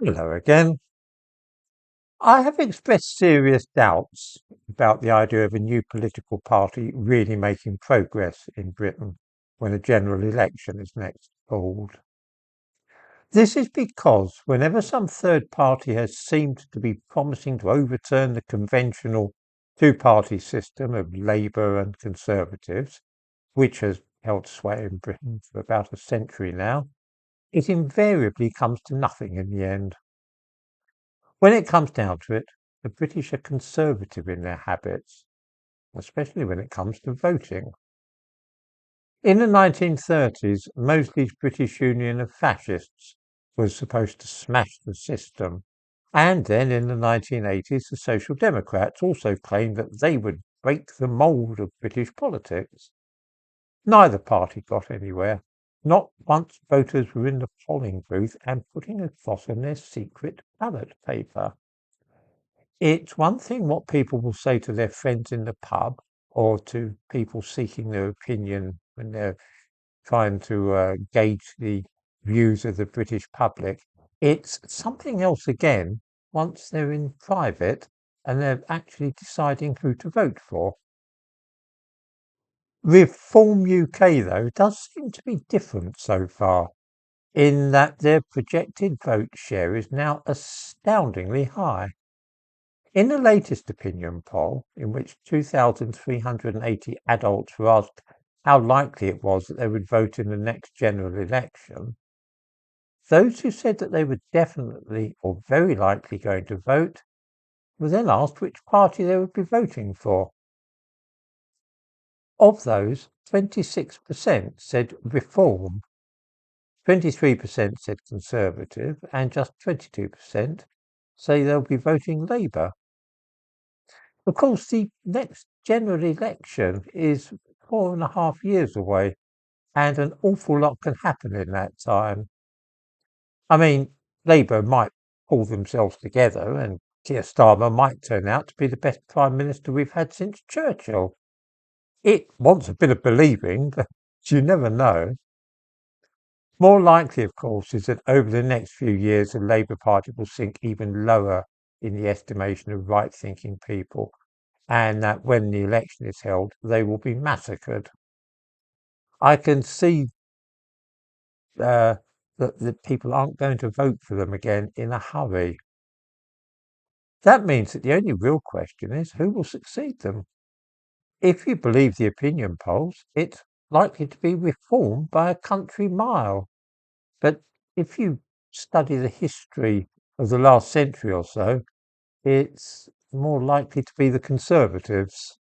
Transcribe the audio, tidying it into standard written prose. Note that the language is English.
Hello again. I have expressed serious doubts about the idea of a new political party really making progress in Britain when a general election is next called. This is because whenever some third party has seemed to be promising to overturn the conventional two-party system of Labour and Conservatives, which has held sway in Britain for about a century now, it invariably comes to nothing in the end. When it comes down to it, the British are conservative in their habits, especially when it comes to voting. In the 1930s, Mosley's British Union of Fascists was supposed to smash the system. And then in the 1980s, the Social Democrats also claimed that they would break the mould of British politics. Neither party got anywhere, not once voters were in the polling booth and putting a cross on their secret ballot paper. It's one thing what people will say to their friends in the pub or to people seeking their opinion when they're trying to gauge the views of the British public. It's something else again once they're in private and they're actually deciding who to vote for. Reform UK, though, does seem to be different so far in that their projected vote share is now astoundingly high. In the latest opinion poll, in which 2,380 adults were asked how likely it was that they would vote in the next general election, those who said that they were definitely or very likely going to vote were then asked which party they would be voting for. Of those, 26% said Reform, 23% said Conservative, and just 22% say they'll be voting Labour. Of course, the next general election is 4.5 years away, and an awful lot can happen in that time. I mean, Labour might pull themselves together, and Keir Starmer might turn out to be the best Prime Minister we've had since Churchill. It wants a bit of believing, but you never know. More likely, of course, is that over the next few years, the Labour Party will sink even lower in the estimation of right-thinking people, and that when the election is held, they will be massacred. I can see that people aren't going to vote for them again in a hurry. That means that the only real question is who will succeed them. If you believe the opinion polls, it's likely to be Reform by a country mile. But if you study the history of the last century or so, it's more likely to be the Conservatives.